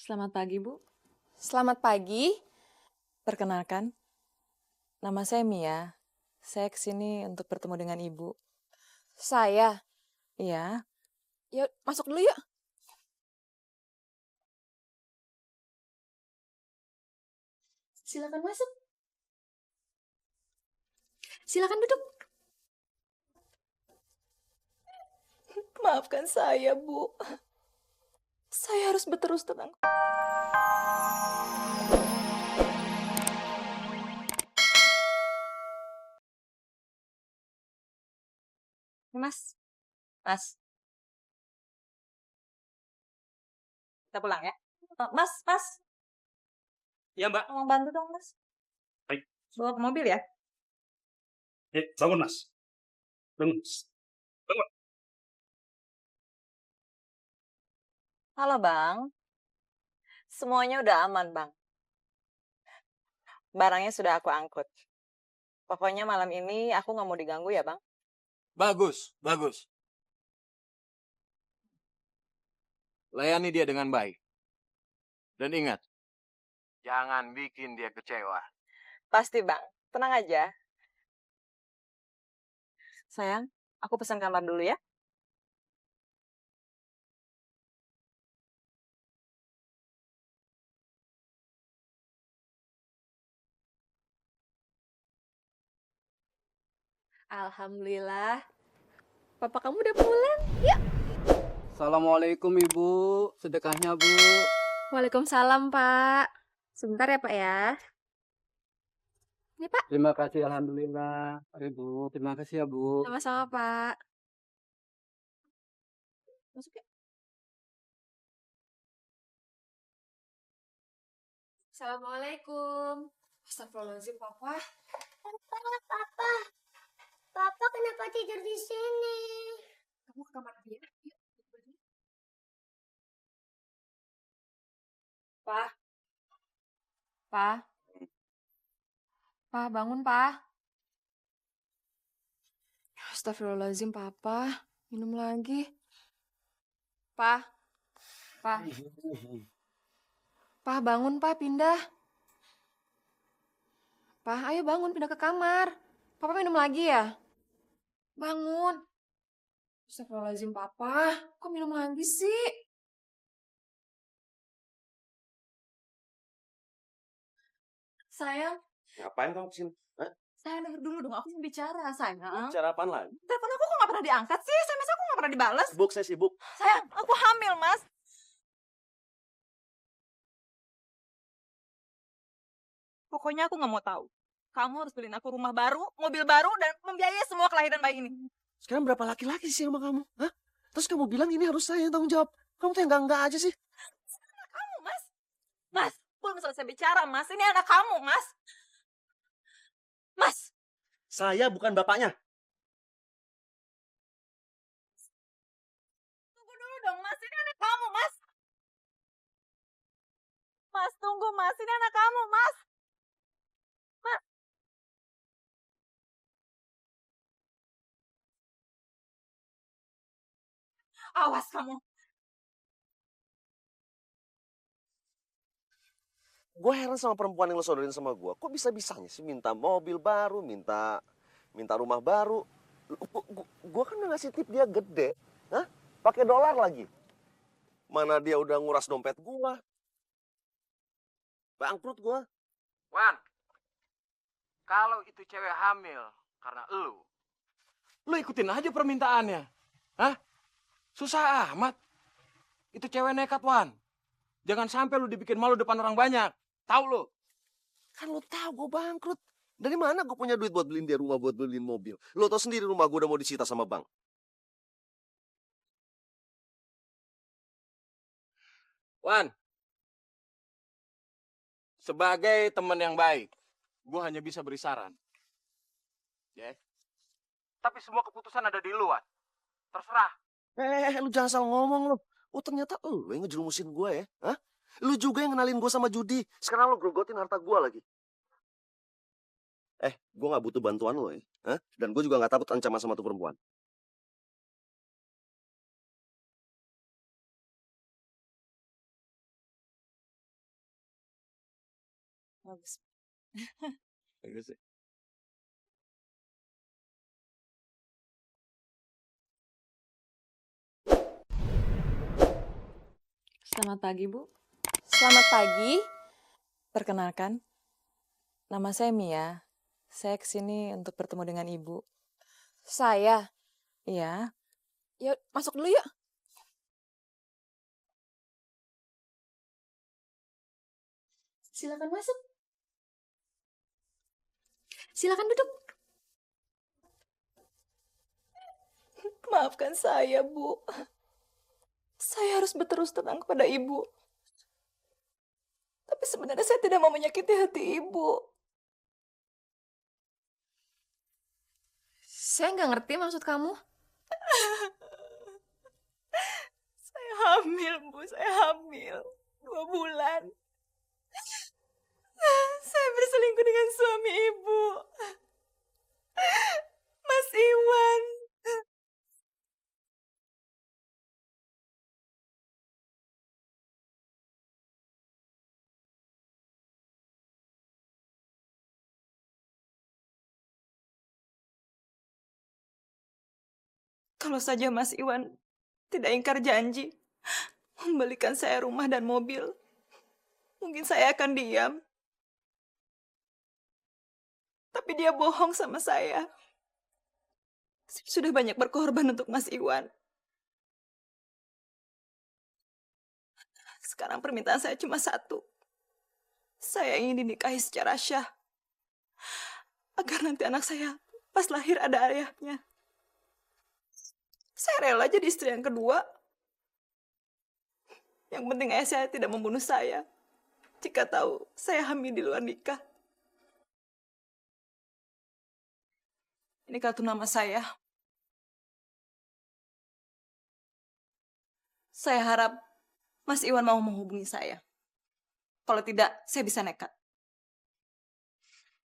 Selamat pagi, Bu. Selamat pagi. Perkenalkan, nama saya Mia. Saya kesini untuk bertemu dengan Ibu. Saya. Iya, Yuk, masuk dulu yuk. Silakan masuk. Silakan duduk. Maafkan saya, Bu. Saya harus berterus terang. Mas. Mas. Kita pulang ya. Mas. Iya, Mbak. Tolong bantu dong, Mas. Baik. Bawa ke mobil ya. Bangun, Mas. Bangun, Mas. Bangun. Halo, Bang. Semuanya udah aman, Bang. Barangnya sudah aku angkut. Pokoknya malam ini aku nggak mau diganggu ya, Bang. Bagus, bagus. Layani dia dengan baik. Dan ingat, jangan bikin dia kecewa. Pasti, Bang. Tenang aja. Sayang, aku pesan kamar dulu ya. Alhamdulillah. Papa kamu udah pulang. Yuk. Assalamualaikum Ibu, sedekahnya Bu. Waalaikumsalam, Pak. Sebentar ya, Pak ya. Ini, Pak. Terima kasih, Alhamdulillah. Ibu, terima kasih ya Bu. Sama-sama, Pak. Masuk ya. Assalamualaikum. Astagfirullahaladzim, Papa. Papa kenapa tidur di sini? Kamu ke kamar dulu ya. Yuk. Pak. Pak. Pak, bangun, Pak. Astagfirullahaladzim, Papa. Minum lagi. Pak. Pak. Pak, bangun, Pak. Pindah. Pak, ayo bangun. Pindah ke kamar. Papa minum lagi ya? Bangun. Astagfirullahaladzim, Papa. Kok minum lagi sih? Sayang, Ngapain kamu kesini? Sayang, denger dulu dong. Aku mau bicara, sayang. Bicara apaan lagi? Telepon aku kok nggak pernah diangkat sih? SMS aku nggak pernah dibalas. Sibuk, saya sibuk. Sayang, aku hamil, Mas. Pokoknya aku nggak mau tahu. Kamu harus beliin aku rumah baru, mobil baru, dan membiayai semua kelahiran bayi ini. Sekarang berapa laki-laki sih sama kamu? Hah? Terus kamu bilang ini harus saya yang tanggung jawab. Kamu tuh yang enggak aja sih. Kamu, Mas. Mas, belum selesai bicara, Mas. Ini anak kamu, Mas. Mas. Saya bukan bapaknya. Tunggu dulu dong, Mas. Ini anak kamu, Mas. Mas, tunggu, Mas. Ini anak kamu, Mas. Mas. Awas kamu. Gue heran sama perempuan yang lo sodorin sama gue. Kok bisa-bisanya sih minta mobil baru, minta rumah baru. Gue kan udah ngasih tip dia gede. Hah? Pakai dolar lagi. Mana dia udah nguras dompet gue. Bangkrut gue. Wan, kalau itu cewek hamil karena lu ikutin aja permintaannya. Hah? Susah amat. Itu cewek nekat, Wan. Jangan sampai lu dibikin malu depan orang banyak. Tahu lu? Kan lo tahu gue bangkrut. Dari mana gue punya duit buat beliin dia rumah, buat beliin mobil. Lo tau sendiri rumah gue udah mau disita sama bank. Wan, sebagai teman yang baik, gue hanya bisa beri saran. Ya. Tapi semua keputusan ada di lu, Wan. Terserah. Lu jangan salah ngomong lo. Oh ternyata lu yang ngejerumusin gue ya. Hah? Lu juga yang kenalin gue sama judi. Sekarang lu grogotin harta gue lagi. Gue gak butuh bantuan lo ya. Hah? Dan gue juga gak takut ancaman sama tuh perempuan. Bagus. Bagus ya. Selamat pagi, Bu. Selamat pagi. Perkenalkan, nama saya Mia. Saya kesini untuk bertemu dengan Ibu. Saya. Iya, Yuk, masuk dulu yuk. Silakan masuk. Silakan duduk. maafkan saya, Bu. Saya harus berterus terang kepada Ibu. Tapi sebenarnya saya tidak mau menyakiti hati Ibu. Saya nggak ngerti maksud kamu. Saya hamil, Bu. Saya hamil. 2 bulan. Saya berselingkuh dengan suami Ibu. Mas Iwan. Kalau saja Mas Iwan tidak ingkar janji membelikan saya rumah dan mobil, mungkin saya akan diam. Tapi dia bohong sama saya. Saya sudah banyak berkorban untuk Mas Iwan. Sekarang permintaan saya cuma satu. Saya ingin dinikahi secara syah. Agar nanti anak saya pas lahir ada ayahnya. Saya rela jadi istri yang kedua. Yang penting ayah saya tidak membunuh saya. Jika tahu saya hamil di luar nikah. Ini kartu nama saya. Saya harap Mas Iwan mau menghubungi saya. Kalau tidak, saya bisa nekat.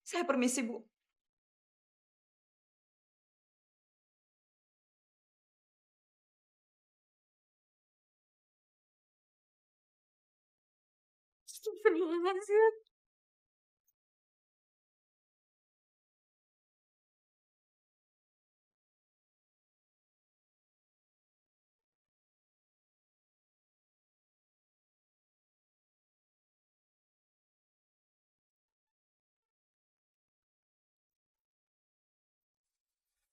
Saya permisi, Bu. Astagfirullahaladzim.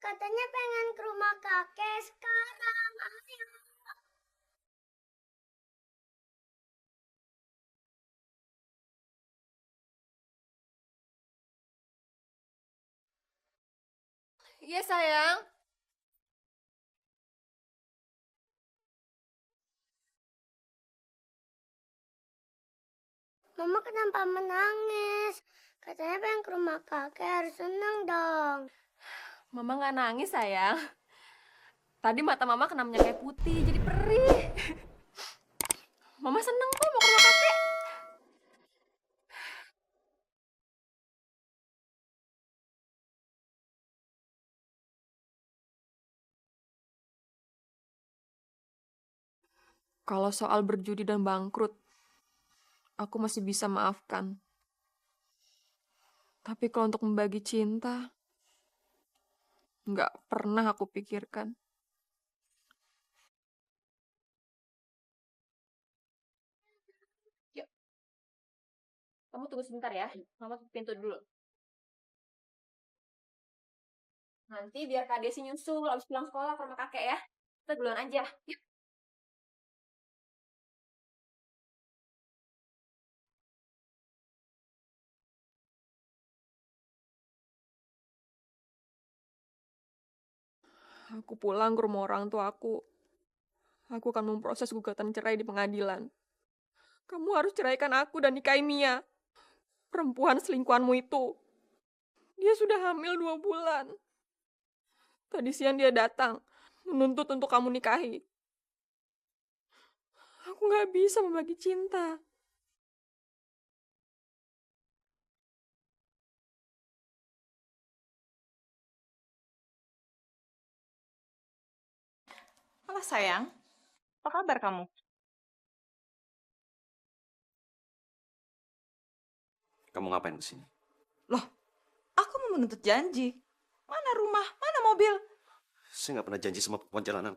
Katanya pengen ke rumah kakek sekarang. Ayo. Iya sayang. Mama kenapa menangis? Katanya pengen ke rumah kakek, harus seneng dong. Mama nggak nangis sayang. Tadi mata mama kena minyak kayu putih, jadi perih. Mama seneng kok mau ke rumah kakek. Kalau soal berjudi dan bangkrut, aku masih bisa maafkan. Tapi kalau untuk membagi cinta, nggak pernah aku pikirkan. Yuk, kamu tunggu sebentar ya. Mama tutup pintu dulu. Nanti biar Kak Desi nyusul abis pulang sekolah ke rumah kakek ya. Kita duluan aja. Yuk. Aku pulang ke rumah orang tua aku. Aku akan memproses gugatan cerai di pengadilan. Kamu harus ceraikan aku dan nikahi Mia. Perempuan selingkuhanmu itu. Dia sudah hamil 2 bulan. Tadi siang dia datang, menuntut untuk kamu nikahi. Aku gak bisa membagi cinta. Halo sayang, apa kabar kamu? Kamu ngapain kesini? Loh, aku mau menuntut janji. Mana rumah, mana mobil? Saya nggak pernah janji sama perempuan jalanan.